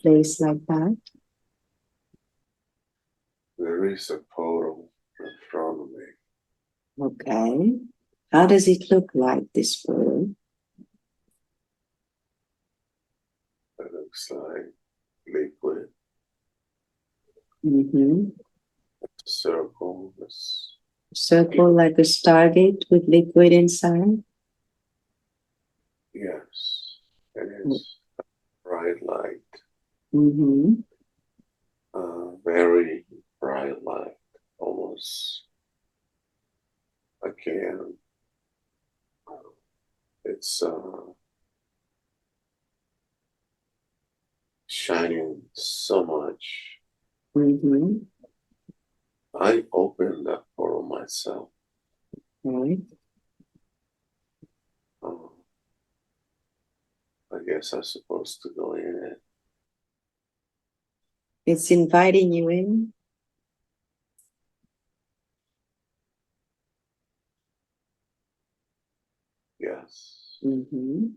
place like that? There is a portal in front of me. Okay. How does it look like, this portal? It looks like liquid. Mm-hmm. Circle. It's, Circle like a stargate with liquid inside? yes. It is bright light. Mm-hmm. Very bright light. Almost again. It's shining so much. Mm-hmm. I opened that portal myself. Right. I guess I'm supposed to go in it. It's inviting you in. Yes. Mm-hmm.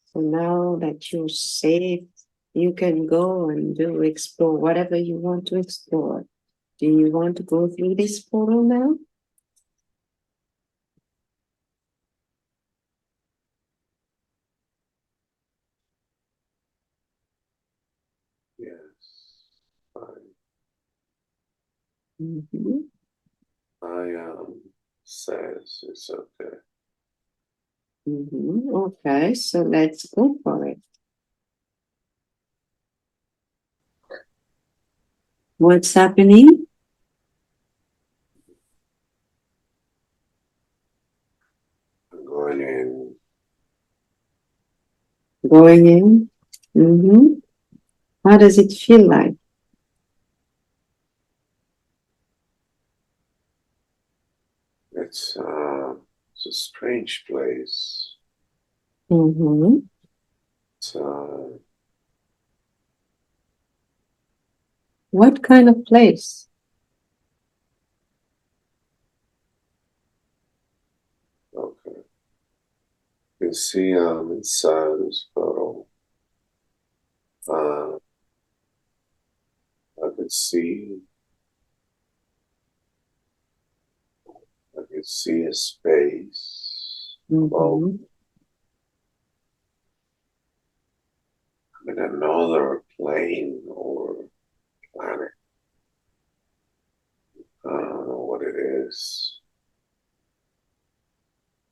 So now that you're safe, you can go and explore whatever you want to explore. Do you want to go through this portal now? Yes. Mm-hmm. I says it's okay. Mm-hmm. Okay, so let's go for it. What's happening? I'm going in. Going in. Mm-hmm. How does it feel like? It's a strange place. Mm-hmm. It's What kind of place? okay. You can see inside this photo. I can see a space above Mm-hmm. in another plane or planet. I don't know what it is.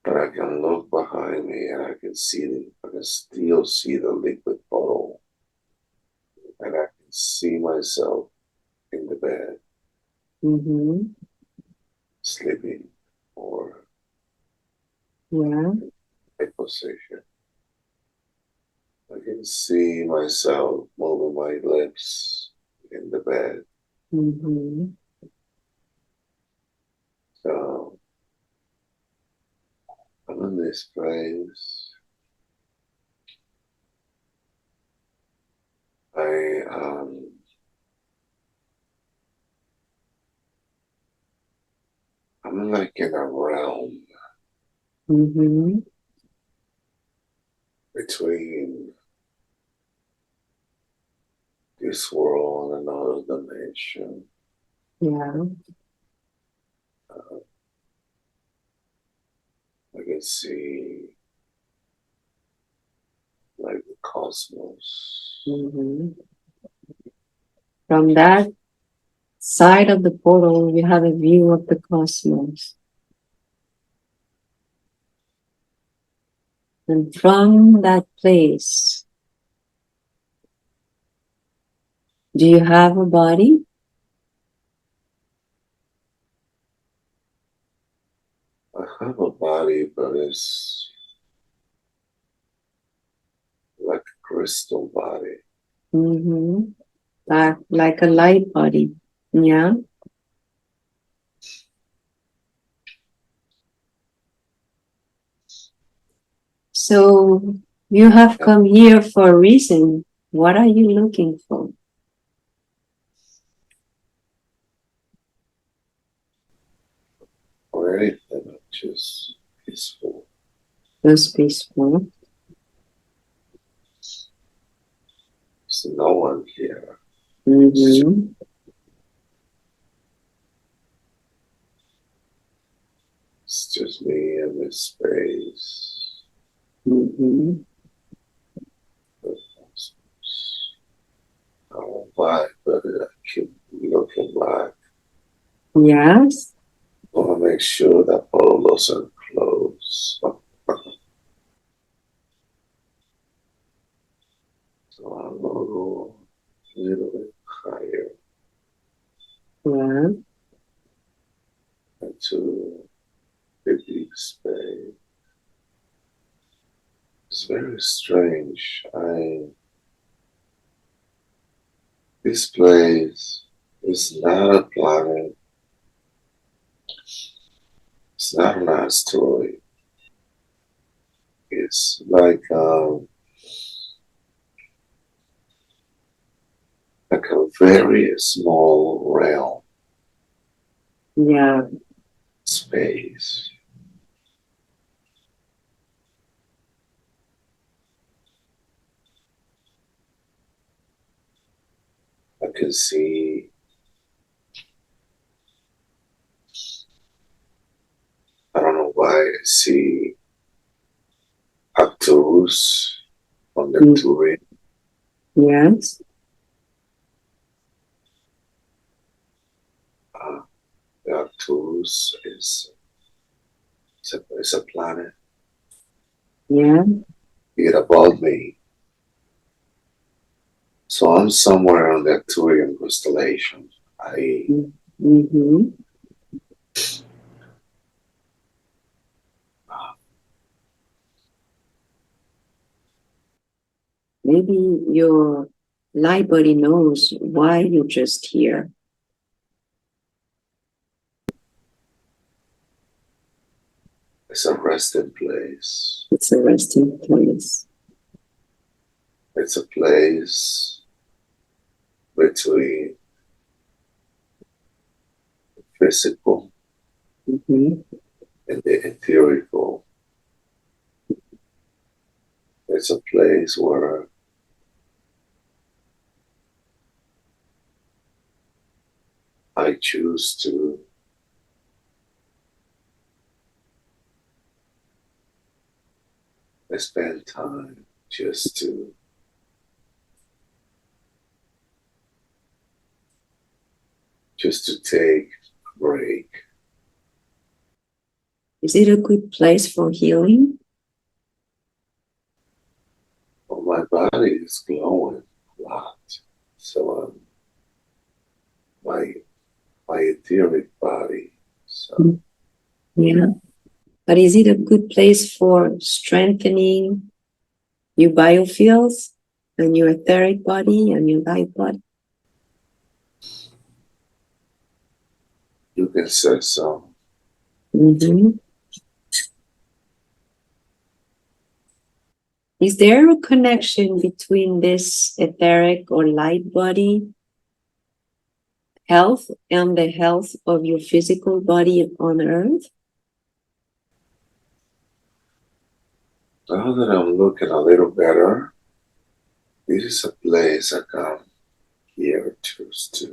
But I can look behind me and I can still see the liquid bottle. And I can see myself in the bed, Mm-hmm. sleeping or Yeah. a position. I can see myself moving my lips in the bed. Mm-hmm. So I'm in this place. I I'm like in a realm Mm-hmm. between this world and another dimension. Yeah. I can see like the cosmos. Mm-hmm. From that side of the portal, you have a view of the cosmos. And from that place, do you have a body? I have a body, but it's like a crystal body. Mm-hmm. Like a light body. Yeah. So you have come here for a reason. What are you looking for? Or anything, just peaceful. Just peaceful. There's no one here. Mm-hmm. It's just me and this space. Mm-hmm. I don't know why, but I keep looking back. Yes. I want to make sure that all doesn't close. So I'll go a little bit higher Yeah. into the deep space. It's very strange. This place is not a planet. It's not an asteroid. It's like a very small realm Yeah. space. I can see, I don't know why I see Arcturus on the Mm. Turin. Yes. Uh, the Arcturus is a planet Yeah. here above me. So I'm somewhere on the Arcturian constellation. Mm-hmm. Maybe your light body knows why you're just here. It's a resting place. It's a resting place. It's a place between physical Mm-hmm. and the etherical. It's a place where I choose to spend time just to take a break. Is it a good place for healing? Well, my body is glowing a lot. So my etheric body. So Yeah. But is it a good place for strengthening your biofields and your etheric body and your light body? you can say so. Mm-hmm. Is there a connection between this etheric or light body health and the health of your physical body on earth? Now that I'm looking a little better, this is a place I come here just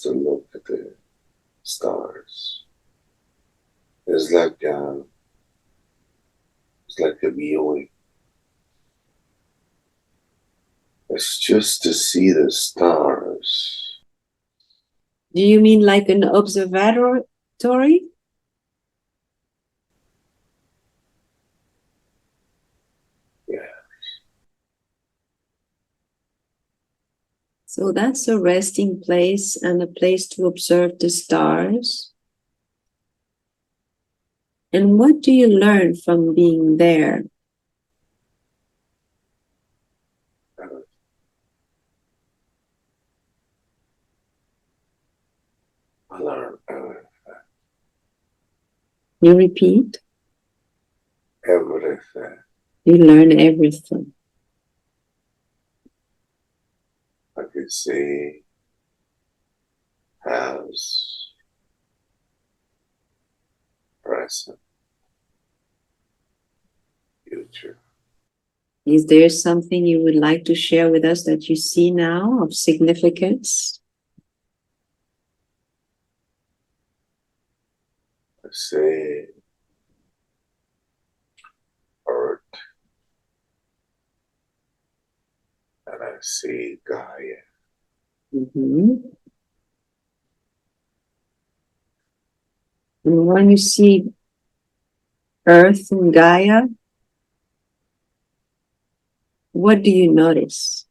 to look at the stars. It's like a viewing. It's just to see the stars. Do you mean like an observatory? Yeah, So that's a resting place and a place to observe the stars. And what do you learn from being there? I learned You repeat, everything. you learn everything. I could see past, present, future. Is there something you would like to share with us that you see now of significance? I say Earth, and I see Gaia. Mm-hmm. And when you see Earth and Gaia, what do you notice?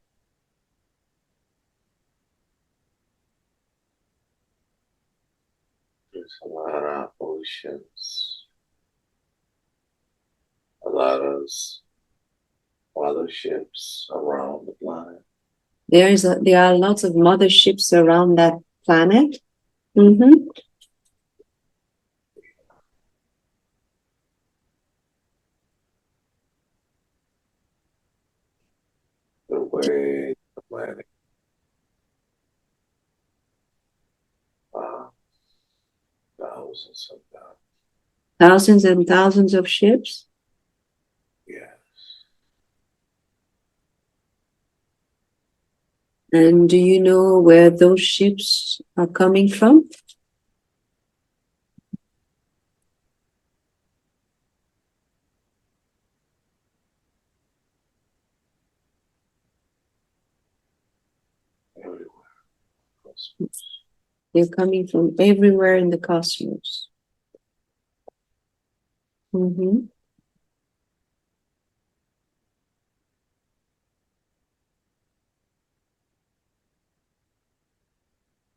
There's a lot of oceans, a lot of motherships around the planet. There are lots of motherships around that planet. Mm-hmm. The way the planet, uh, thousands of them. Thousands and thousands of ships. Yes. And do you know where those ships are coming from? Everywhere. They're coming from everywhere in the cosmos. Mm-hmm.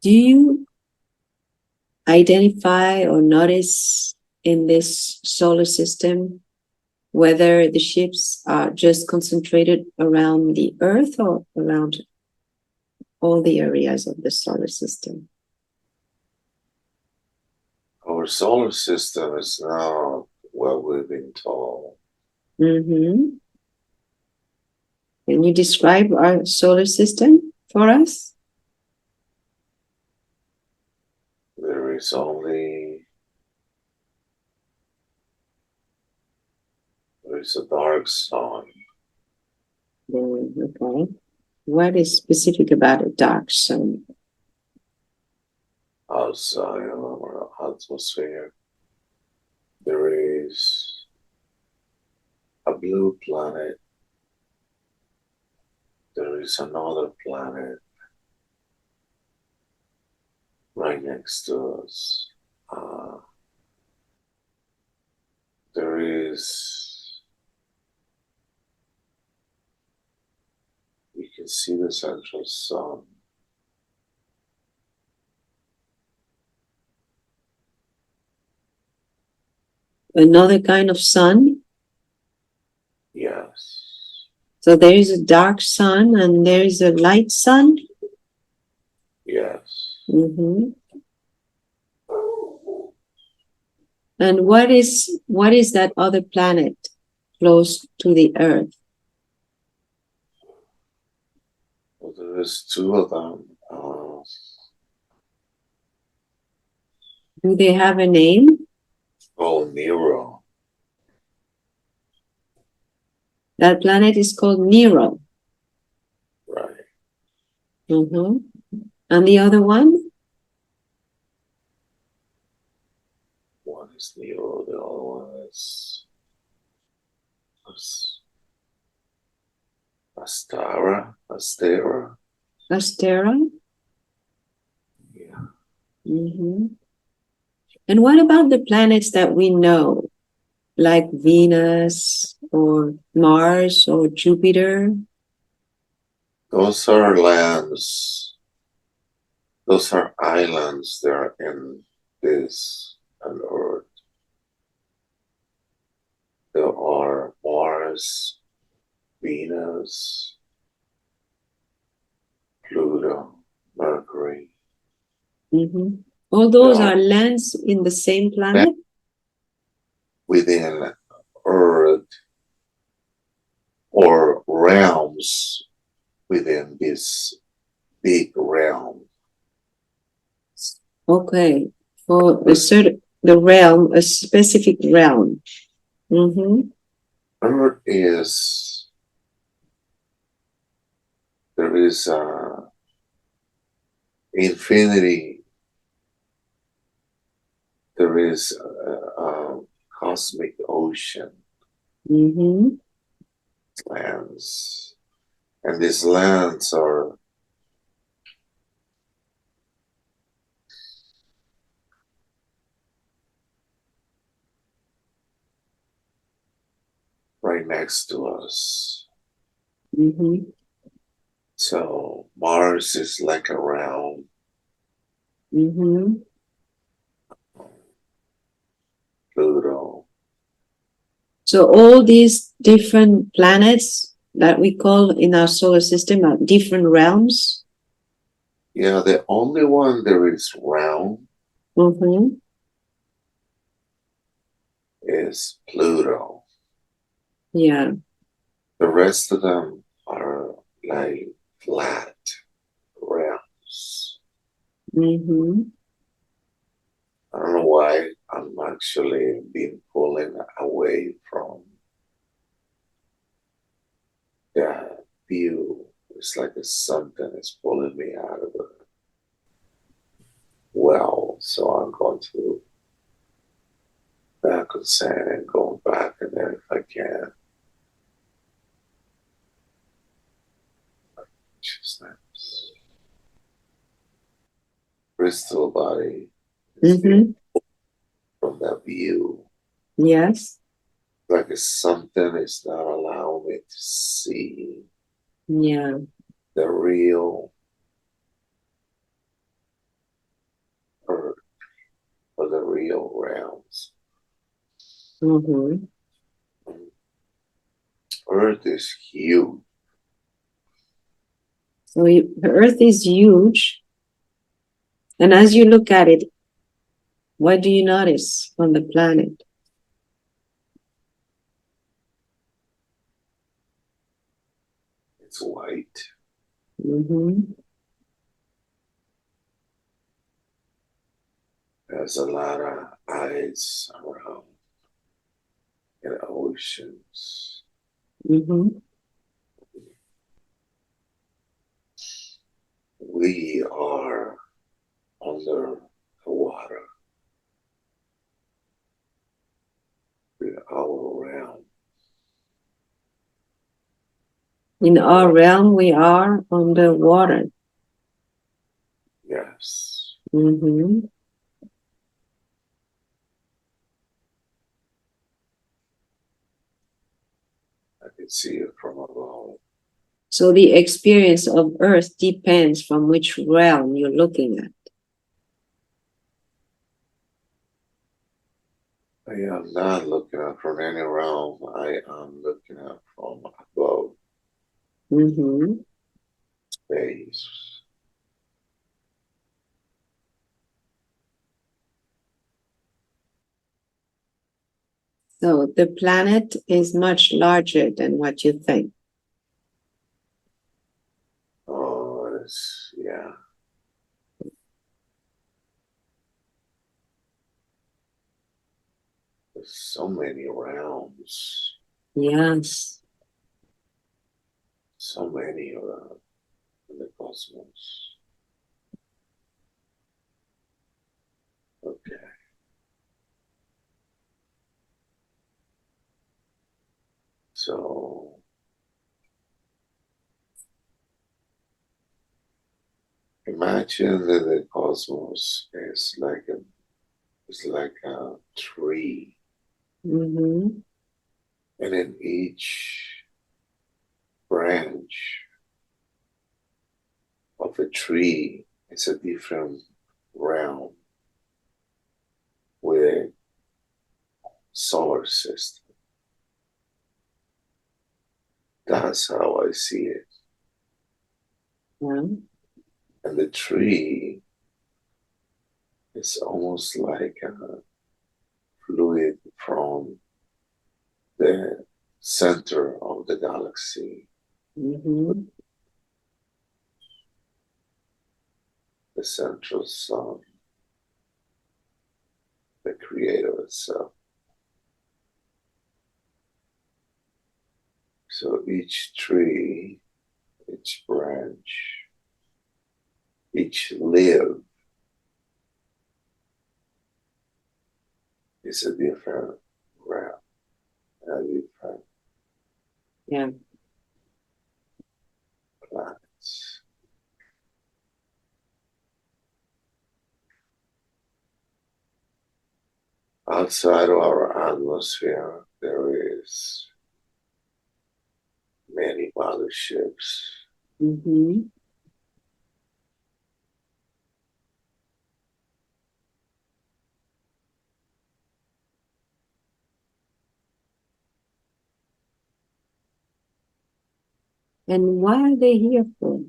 Do you identify or notice in this solar system whether the ships are just concentrated around the Earth or around all the areas of the solar system? Our solar system is not what we've been told. Mm-hmm. Can you describe our solar system for us? There is a dark sun Okay. What is specific about a dark sun? outside of our atmosphere. There is a blue planet. There is another planet right next to us. There is, you can see the central sun. Another kind of sun? Yes. So there is a dark sun and there is a light sun? Yes. Mm-hmm. And what is that other planet close to the Earth? Well, there is two of them. Do they have a name? Called Nero. That planet is called Nero. Right. Mm-hmm. And the other one? One is Nero, the other one is Astera. Astera? Yeah. Mm-hmm. And what about the planets that we know, like Venus or Mars or Jupiter? Those are lands. Those are islands. They're in this and Earth. There are Mars, Venus, Pluto, Mercury. Mm-hmm. All those are lands in the same planet? Within Earth, or realms within this big realm. Okay. For the realm, a specific realm. Mm-hmm. Earth is there is infinity. There is a cosmic ocean Mm-hmm. lands, and these lands are right next to us. Mm-hmm. So Mars is like around Mm-hmm. Pluto. So all these different planets that we call in our solar system are different realms. Yeah, the only one there is round Mm-hmm. is Pluto. Yeah. The rest of them are like flat realms. Mm-hmm. I don't know why I'm actually being pulling away from that view. It's like something is pulling me out of the well. So I'm going to back on sand and going back, and then if I can, just nice. Crystal body is the Mm-hmm. from that view. Yes. Like it's something is not allowing me to see Yeah. the real earth or the real realms. Mm-hmm. Earth is huge. So the Earth is huge. And as you look at it, what do you notice on the planet? It's white. Mm-hmm. There's a lot of ice around in oceans. Mm-hmm. We are under the water in our realm. In our realm, we are underwater. Yes. Mm-hmm. I can see it from above. So the experience of Earth depends from which realm you're looking at. I am not looking at from any realm. I am looking at from above Mm-hmm. space. So the planet is much larger than what you think. Oh, it's, yeah. There's so many realms. Yes. So many in the cosmos. Okay. So imagine that the cosmos is like a tree, Mm-hmm. and in each branch of a tree is a different realm with a solar system. That's how I see it. Yeah. And the tree is almost like a fluid from the center of the galaxy, Mm-hmm. the central sun, the creator itself. So each tree each branch, each leaf is a different realm, a different Yeah. planets. Outside of our atmosphere, there is many motherships. Mm-hmm. And what are they here for?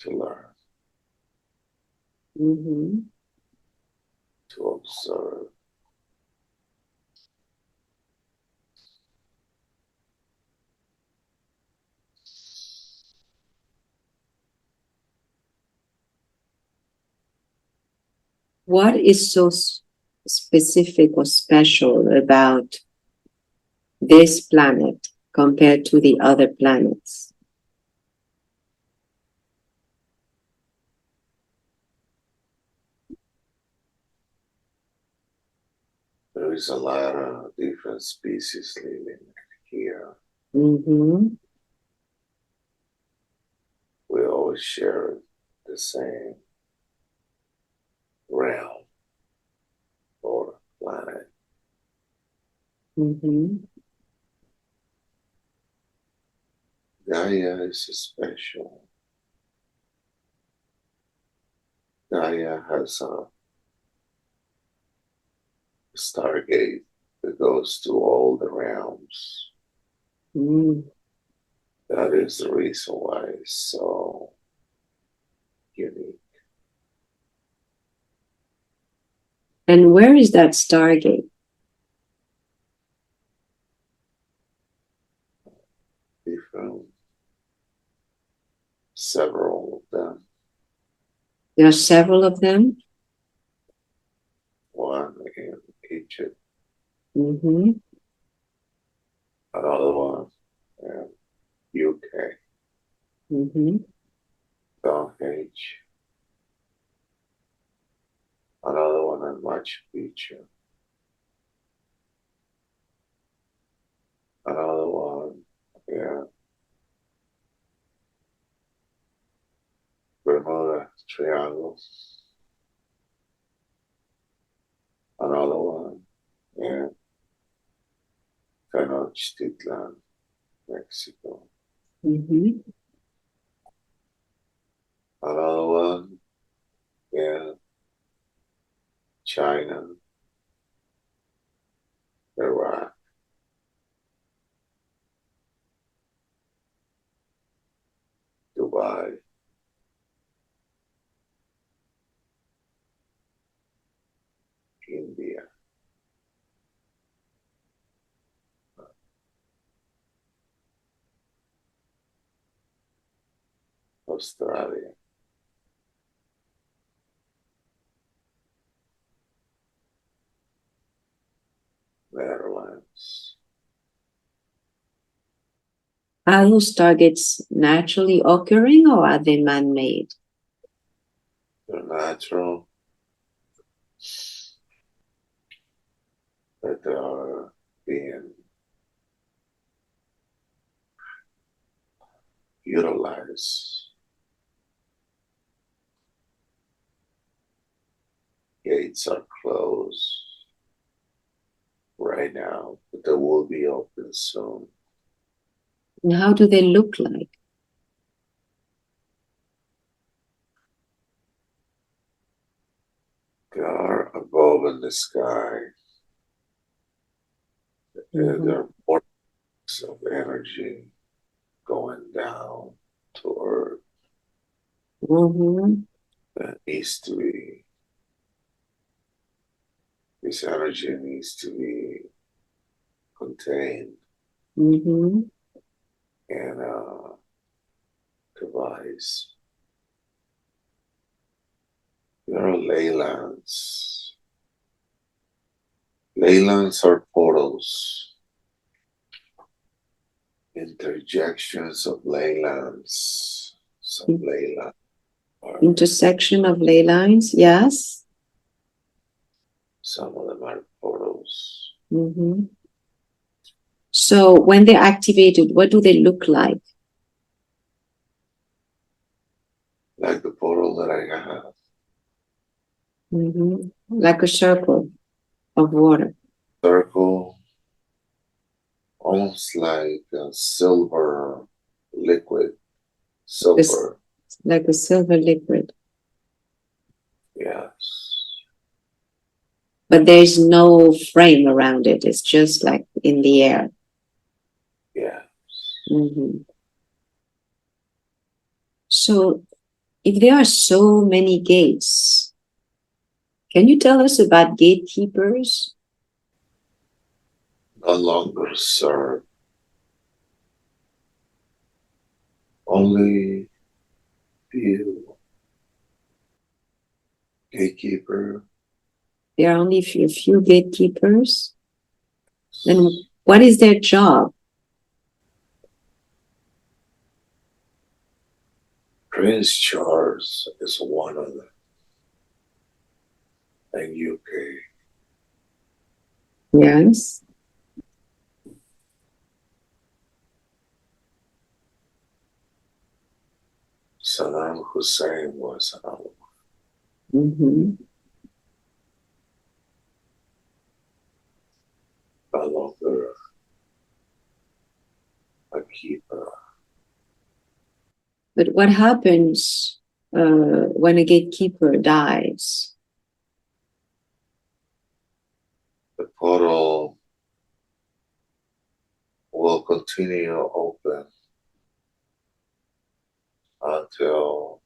To learn, Mm-hmm. to observe. What is so specific or special about this planet compared to the other planets? There is a lot of different species living here. Mm-hmm. We all share the same realm or planet. Mm-hmm. Gaia is special. Gaia has a stargate that goes to all the realms. Mm. That is the reason why it's so unique. And where is that Stargate? Different, several of them. There are several of them. One in Egypt, Mm-hmm. another one in UK, Mm-hmm. Stonehenge, another one in Machu Picchu, another one in Bermuda Triangle, another one in Tenochtitlan, Mexico, Mm-hmm. another one in China, Iraq, Dubai, India, Australia, Netherlands. Are those targets naturally occurring or are they man-made? They're natural, but they are being utilized. Gates are closed right now, but they will be open soon. And how do they look like? They are above in the sky. Mm-hmm. There are portions of energy going down to Earth Mm-hmm. that needs to be, this energy needs to be contained Mm-hmm. in a device. There are leylands. Leylands are portals interjections of ley lines, some ley lines. Intersection of ley lines, yes. Some of them are portals. Mm-hmm. So when they're activated, what do they look like? Like the portal that I have. Mm-hmm. Like a circle of water. Circle, almost like a silver liquid. Silver. Like a silver liquid. Yes. But there's no frame around it. It's just like in the air. Yeah. Mm-hmm. So if there are so many gates, can you tell us about gatekeepers? No longer serve. Only few. Gatekeeper. There are only a few gatekeepers. Then what is their job? Prince Charles is one of them. And UK. Yes. Saddam Hussein was Mm-hmm. no longer a keeper. But what happens when a gatekeeper dies? The portal will continue open until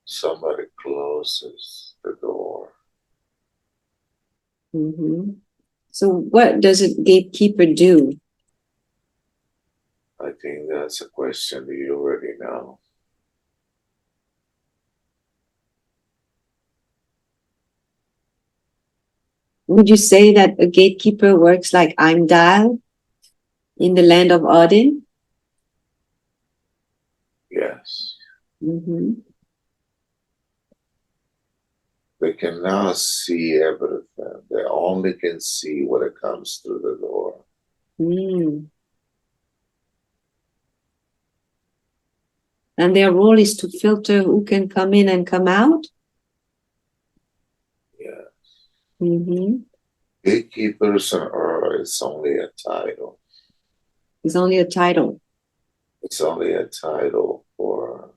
somebody closes the door. Mm-hmm. So what does a gatekeeper do? I think that's a question you already know. Would you say that a gatekeeper works like Heimdall in the land of Odin? Yes. Mm-hmm. They cannot see everything. They only can see what it comes through the door. Mm. And their role is to filter who can come in and come out? Yeah. Mm-hmm. Gatekeepers are it's only a title. It's only a title. It's only a title for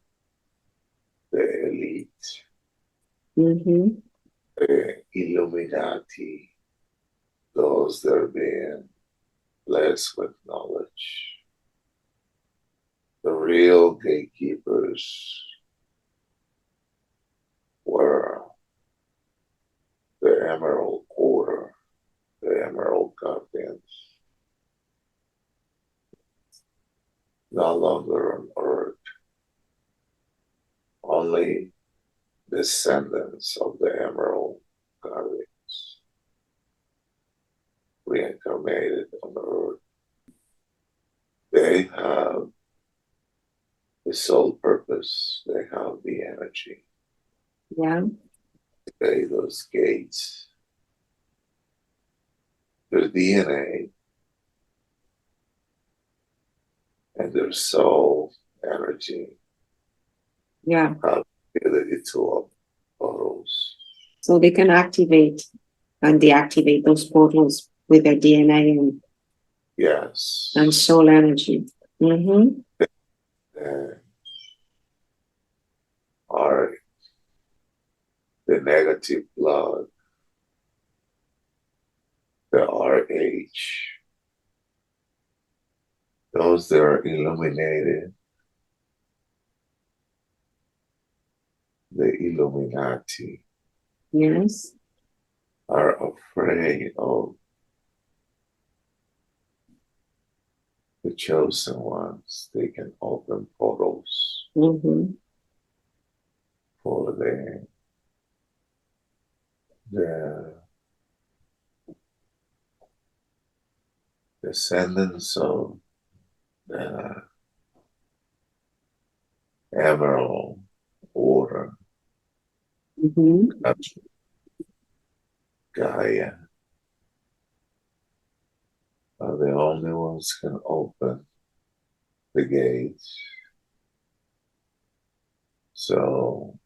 the elite, Mm-hmm. the Illuminati, those that are being blessed with knowledge. The real gatekeepers were the Emerald Order, the Emerald Guardians, no longer on earth, only descendants of the Emerald Guardians reincarnated on earth. They have the sole purpose, they have the energy. Yeah. They, those gates, their DNA and their soul energy Yeah. have the ability to open portals. So they can activate and deactivate those portals with their DNA Yes. and soul energy. Mm-hmm. And are the negative blood, the RH, those that are illuminated, the Illuminati, Yes. are afraid of the chosen ones. They can open portals Mm-hmm. for the descendants of the emerald water, Gaia, are the only ones can open the gates. So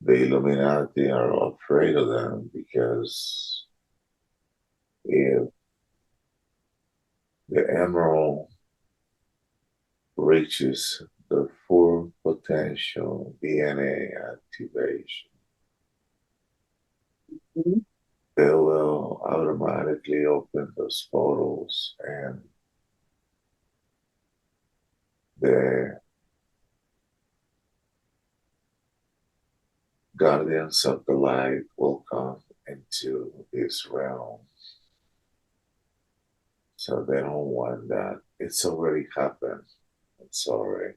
the Illuminati are afraid of them because if the emerald reaches the full potential DNA activation, they will automatically open those portals and the guardians of the light will come into this realm. So they don't want that. It's already happened. I'm sorry.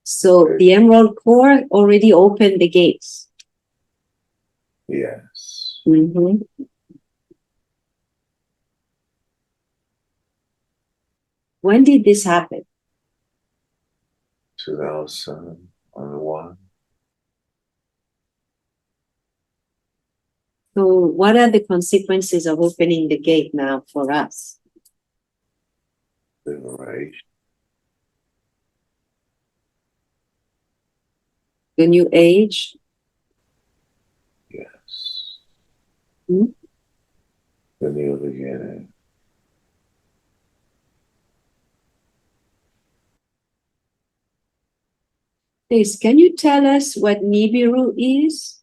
So the Emerald Core already opened the gates. Yes. When did this happen? 2001. So what are the consequences of opening the gate now for us? Liberation. The new age? Yes. Hmm? The new beginning. Please, can you tell us what Nibiru is?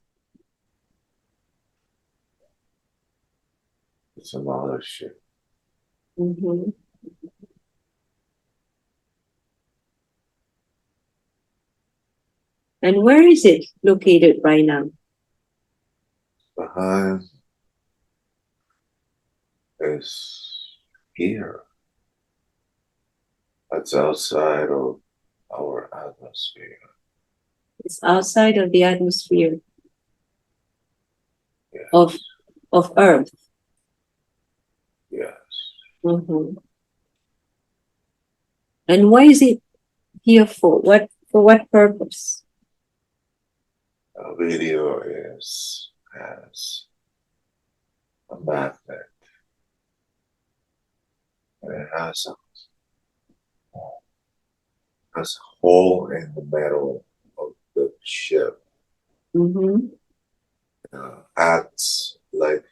It's a mothership. And where is it located right now? Behind is here. That's outside of our atmosphere. It's outside of the atmosphere Yes. of Earth. Yes. And why is it here for? For what purpose? A video has a magnet, and it has a hole in the metal of the ship. Acts like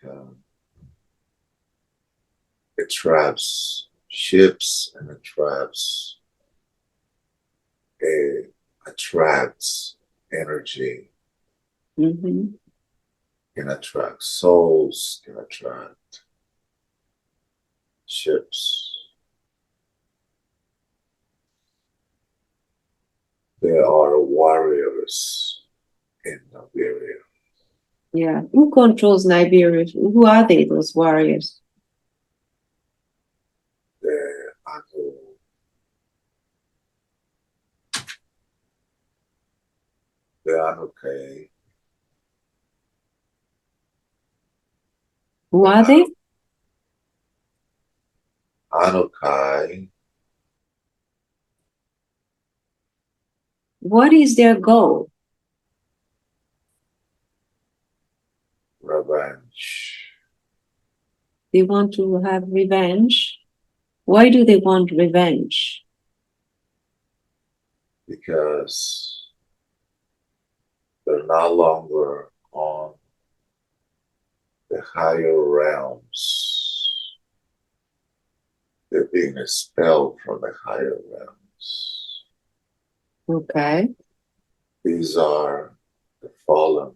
it traps ships and it attracts energy, can attract souls, can attract ships. There are warriors in Nibiru. Yeah. Who controls Nibiru? Who are they, those warriors? The Anukai. Who are they? Anukai. What is their goal? Revenge. They want to have revenge. Why do they want revenge? Because they're no longer on the higher realms. They're being expelled from the higher realms. Okay. These are the fallen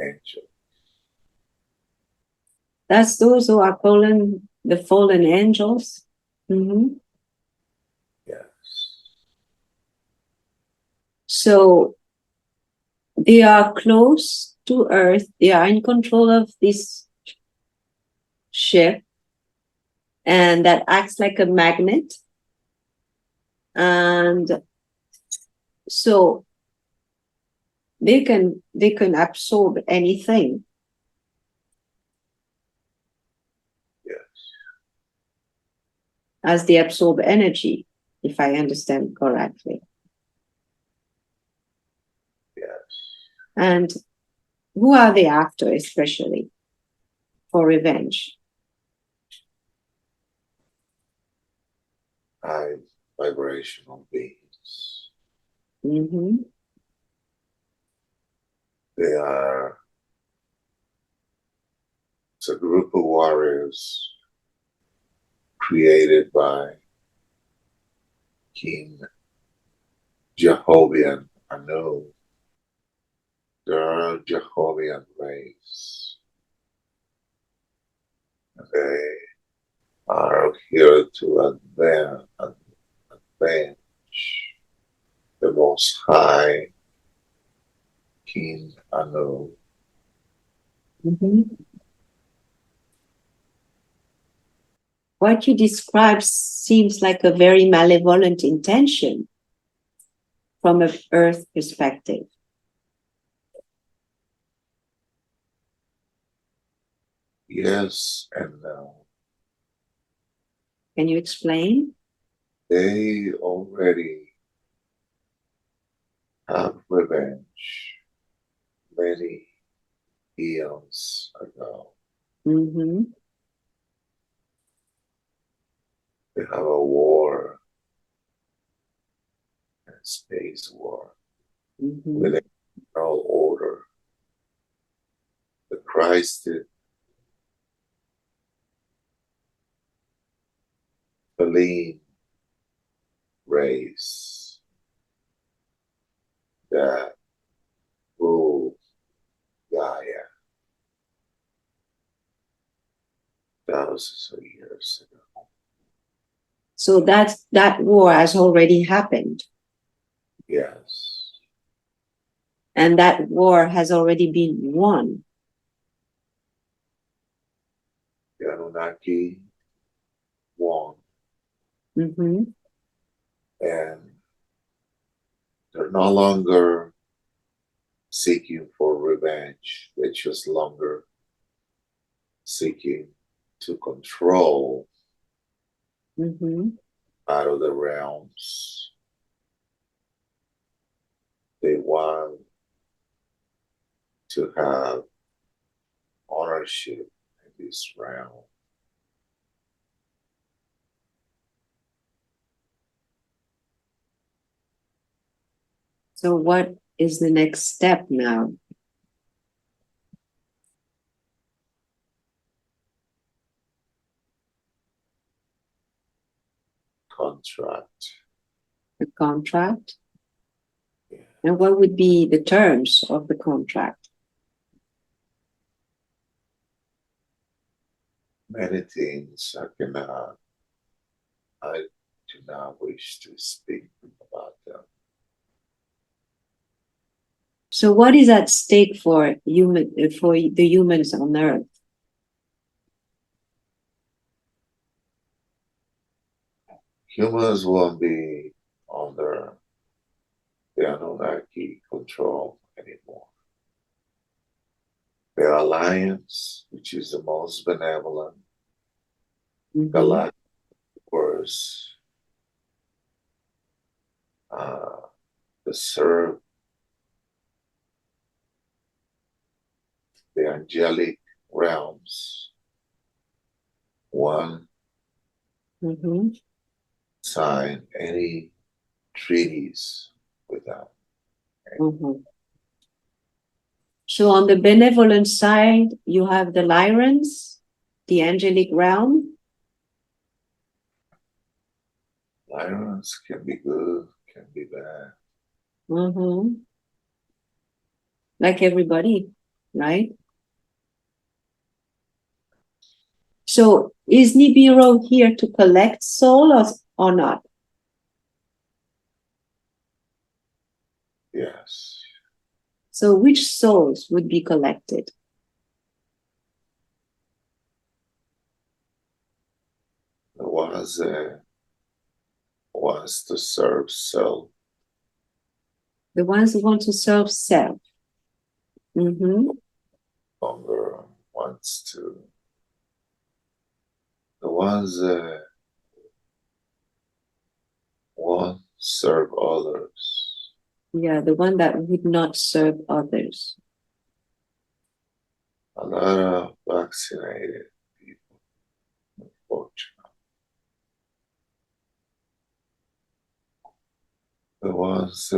angels. That's those who are calling the fallen angels. Yes. So they are close to Earth. They are in control of this ship, and that acts like a magnet. And so they can absorb anything. Yes. As they absorb energy, if I understand correctly. Yes. And who are they after, especially for revenge? High vibrational beings. Mm-hmm. They are, it's a group of warriors created by King Jehovian Anu. They're a Jehovian race. They are here to advance the Most High King Anu. Mm-hmm. What you describe seems like a very malevolent intention from an Earth perspective. Yes and no. Can you explain? They already have revenge many eons ago. Mm-hmm. They have a war, a space war, Mm-hmm. with a world order. The Christed Feline race that ruled Gaia thousands of years ago. So that war has already happened. Yes. And that war has already been won. The Anunnaki won, Mm-hmm. and they're no longer seeking for revenge. They're just longer seeking to control Mm-hmm. out of the realms. They want to have ownership in this realm. So what is the next step now? Contract. The contract? Yeah. And what would be the terms of the contract? Many things I do not wish to speak about them. So what is at stake for the humans on Earth? Humans won't be under the Anunnaki control anymore. The Alliance, which is the most benevolent Mm-hmm. galactic force, uh, to serve the angelic realms, one Mm-hmm. sign any treaties with them. Mm-hmm. So on the benevolent side, you have the Lyrans, the angelic realm. Lions can be good, can be bad. Mm-hmm. Like everybody, right? So is Nibiru here to collect souls or not? Yes. So which souls would be collected? The ones that wants to serve self. The ones who want to serve self. Mm-hmm. longer wants to. The ones that won't serve others. Yeah, the one that would not serve others. A lot of vaccinated people, unfortunately. The ones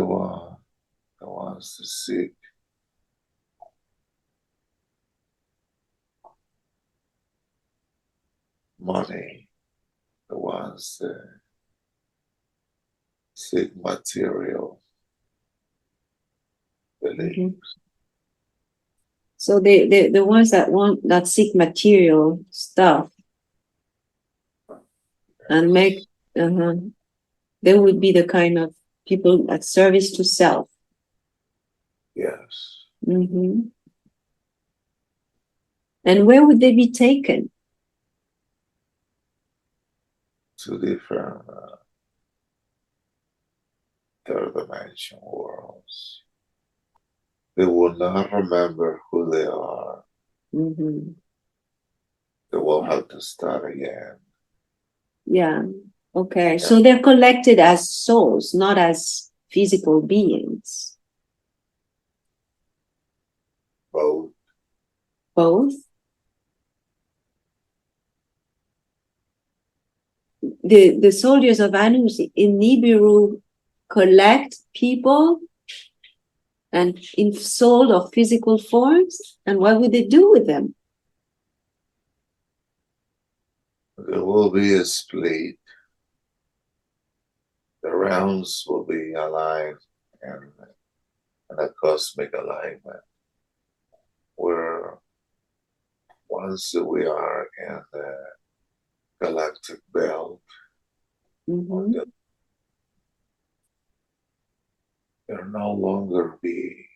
to seek money, the ones that seek material beliefs. Mm-hmm. So the ones that seek material stuff and make they would be the kind of people at service to self. Yes. Mm-hmm. And where would they be taken? To different third dimension worlds. They will not remember who they are. Mm-hmm. They will have to start again. Yeah. Okay. So they're collected as souls, not as physical beings. Both. Both. The soldiers of Anus in Nibiru collect people and in soul or physical forms. And what would they do with them? There will be a split. The realms will be aligned in a cosmic alignment where once we are in the galactic belt, Mm-hmm. they'll no longer be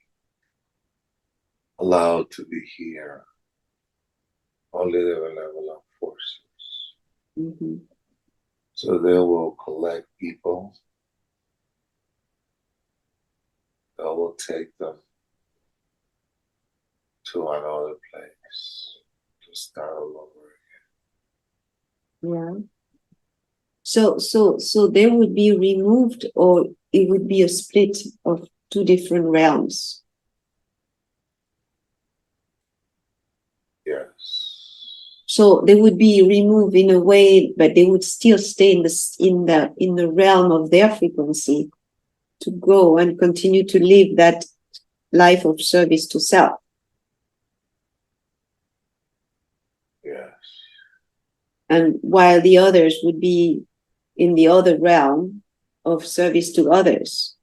allowed to be here. Only the benevolent forces. Mm-hmm. So they will collect people. They will take them to another place to start all over Yeah. So they would be removed, or it would be a split of two different realms. again. Yes. So they would be removed in a way, but they would still stay in the realm of their frequency to go and continue to live that life of service to self. Yes. And while the others would be in the other realm of service to others.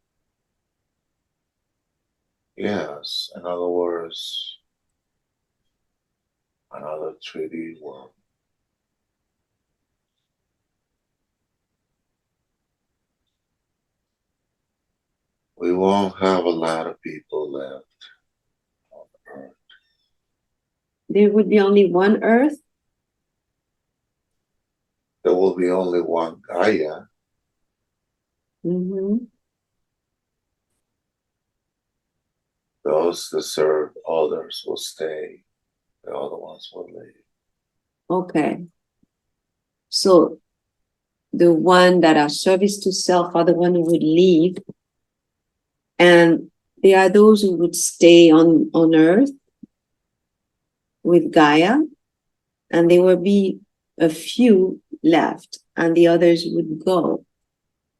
Yes. In other words, another 3D world. We won't have a lot of people left on Earth. There would be only one earth. There will be only one Gaia. Mm-hmm. Those that serve others will stay. The other ones will leave. Okay. So the one that are service to self are the one who would leave. And there are those who would stay on earth with Gaia, and there will be a few left, and the others would go.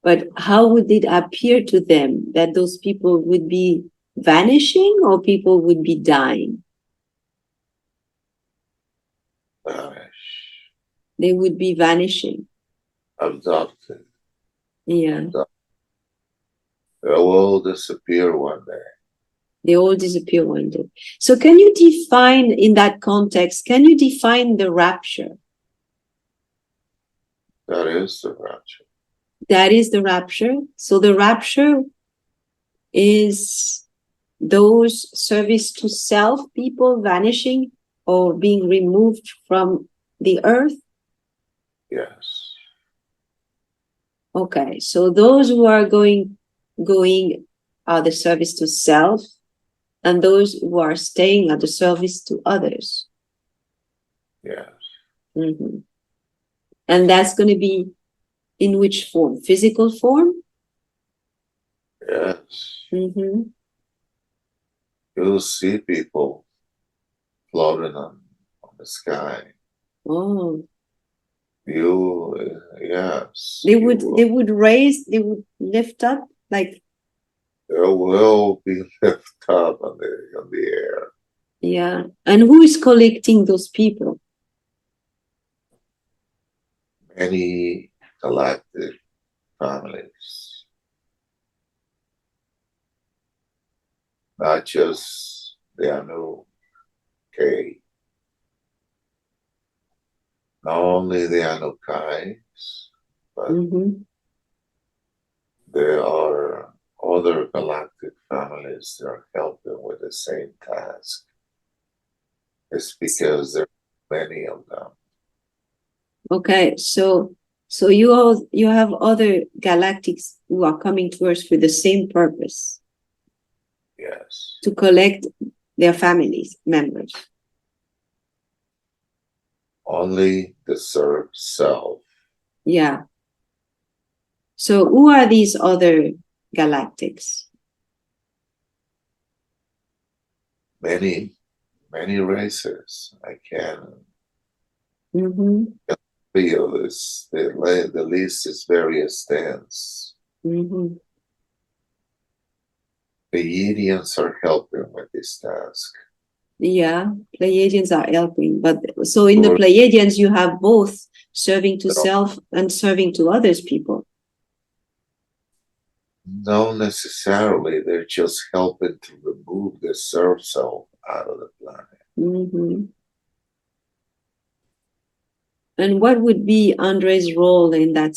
But how would it appear to them that those people would be vanishing or people would be dying? Vanish. They would be vanishing. Abducted. Yeah. They will disappear one day. They all disappear one day. So can you define, in that context, can you define the rapture? That is the rapture. That is the rapture. So the rapture is those service to self people vanishing or being removed from the earth. Yes. Okay, so those who are going are the service to self, and those who are staying at the service to others. Yes. Mhm. And that's going to be in which form? Physical form? Yes. Mm-hmm. You'll see people floating on the sky. Oh, Yes. they would raise, they would lift up, like, They will be lifted up on the air. yeah. And who is collecting those people? Many galactic families, not just the Anunnaki, not only the Anunnakis, but Mm-hmm. there are other galactic families that are helping with the same task. It's because there are many of them. Okay, so you have other galactics who are coming to Earth for the same purpose, Yes. to collect their families members. Only the self. Yeah. So who are these other galactics? Many races. I can Mm-hmm. feel this. The list is very extensive. Mm-hmm. The Indians are helping with this task. Yeah, Pleiadians are helping, but so in the Or Pleiadians you have both serving to no, self and serving to others people. not necessarily. They're just helping to remove the self out of the planet. Mm-hmm. And what would be Andre's role in that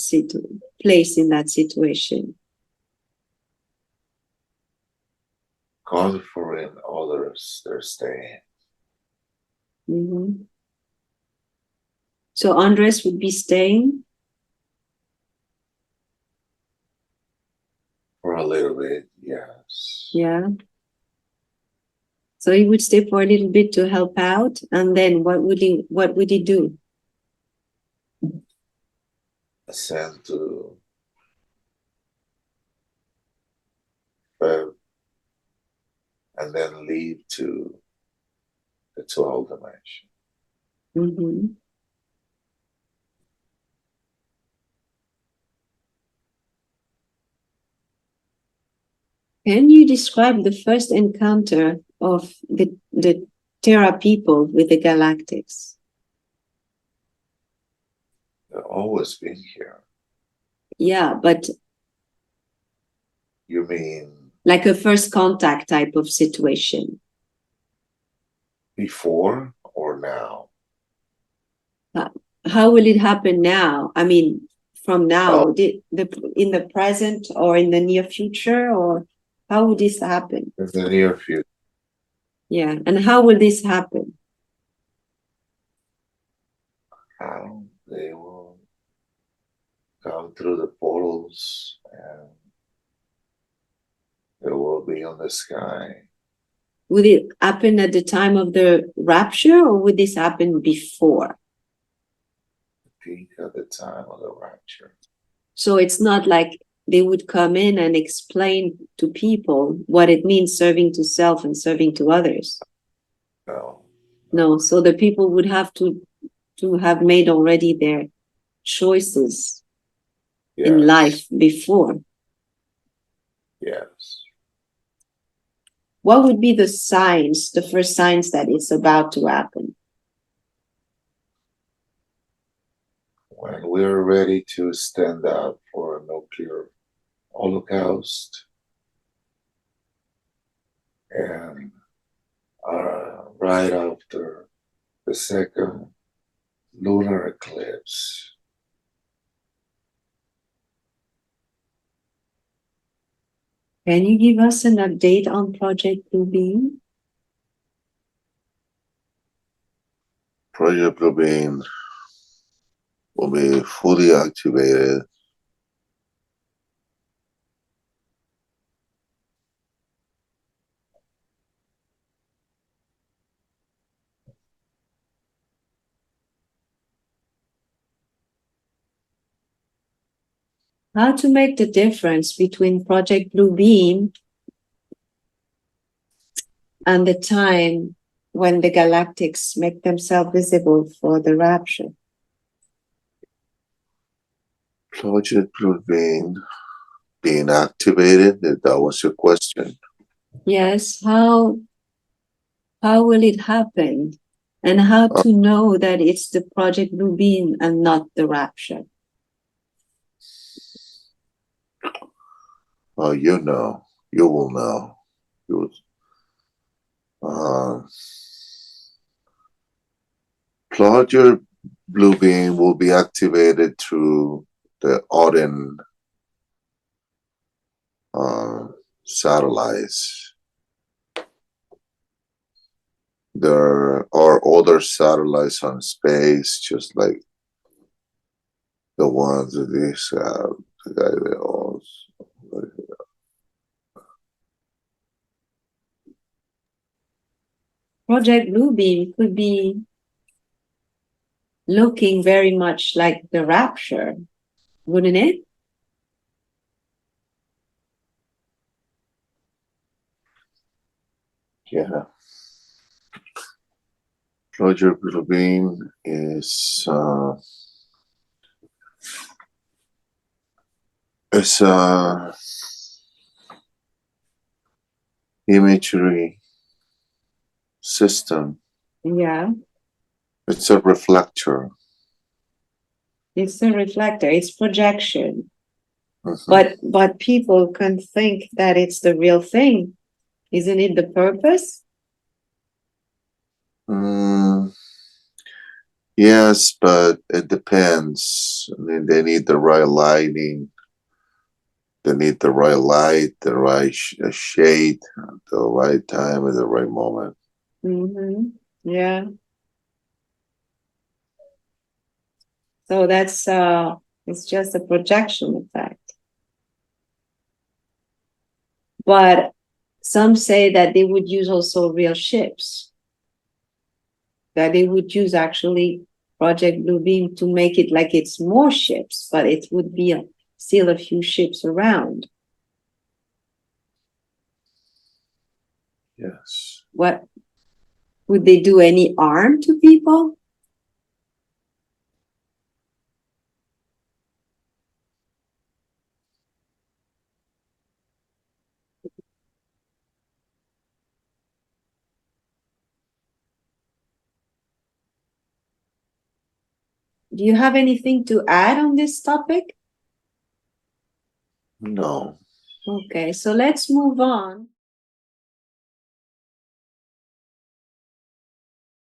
place in that situation? Conferring others their staying. Mm-hmm. So Andres would be staying? For a little bit, yes. Yeah. So he would stay for a little bit to help out, and then what would he do? Ascend to Feb and then leave to the 12th dimension. Mm-hmm. Can you describe the first encounter of the Terra people with the Galactics? They've always been here. Yeah, but You mean like a first contact type of situation. before or now? How will it happen now? I mean, from Oh, now, in the present or in the near future, or how would this happen? in the near future. Yeah, and how will this happen? How they will come through the portals and they will be on the sky. Would it happen at the time of the rapture, or would this happen before? Peak at the time of the rapture. So it's not like they would come in and explain to people what it means serving to self and serving to others. No. No, so the people would have to have made already their choices in Yes. life before. Yes. What would be the signs, the first signs that it's about to happen? When we're ready to stand up for a nuclear holocaust and right after the second lunar eclipse. Can you give us an update on Project Blue Beam? Project Blue Beam will be fully activated how to make the difference between Project Blue Beam and the time when the galactics make themselves visible for the rapture. Project Blue being activated, that was your question. Yes, how will it happen? And how to know that it's the Project Blue Beam and not the rapture? Oh, you know, you will know. You will, Project Blue Beam will be activated through the Odin satellites. There are other satellites on space, just like the ones that these the guy that owns. Project Blue Beam could be looking very much like the rapture, wouldn't it? Yeah. Project Blue Beam is it's a imagery system. Yeah, It's a reflector. it's a reflector, it's projection. Mhm. But people can think that it's the real thing. Isn't it the purpose? Yes, but it depends. I mean, they need the right lighting. They need the right light, the right shade, the right time, at the right moment. Mm-hmm. Yeah. So that's it's just a projection effect. But some say that they would use also real ships. That they would use actually Project Blue Beam to make it like it's more ships, but it would be still a few ships around. Yes. What would they do? Any harm to people? Do you have anything to add on this topic? No. Okay, so let's move on.